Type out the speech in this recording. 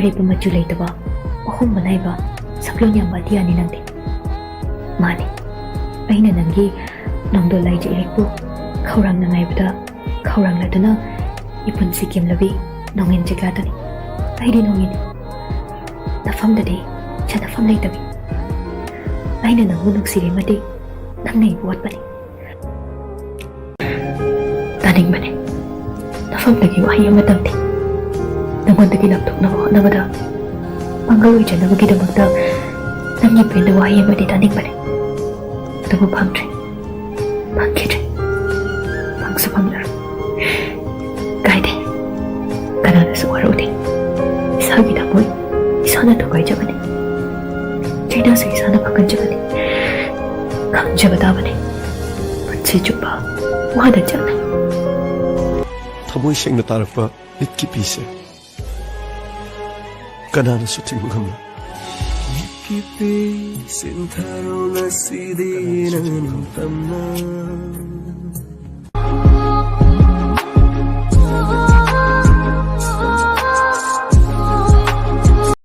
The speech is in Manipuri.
areppa machu leitaba ahngba naiba saklon yamba diani nangde mani aina nangi nongdo laije irekpu khaurang na ngaibda khaurang laduna ipun sikim labi nongin jeklatani aidi nongin nafam dadi chanafam leitabi aina nangbu nuksiri madi nangnei buat bani taning bani nafam dagi wahi amatangti nangon dagi laptok na hotnabada panggal wijanabagidamakta nangi pinda wahi amadi taning bani adubu pangtri pangkidri pangsa panglar kaide kananasu warudi isagi damoi isana thugaijabani chainasu isana phakanjabani khangjagadabani punchi chupa wada chana thamoi sengna tarfa itki pise kananasu thinggamla Kipi sintaro na sidina tamna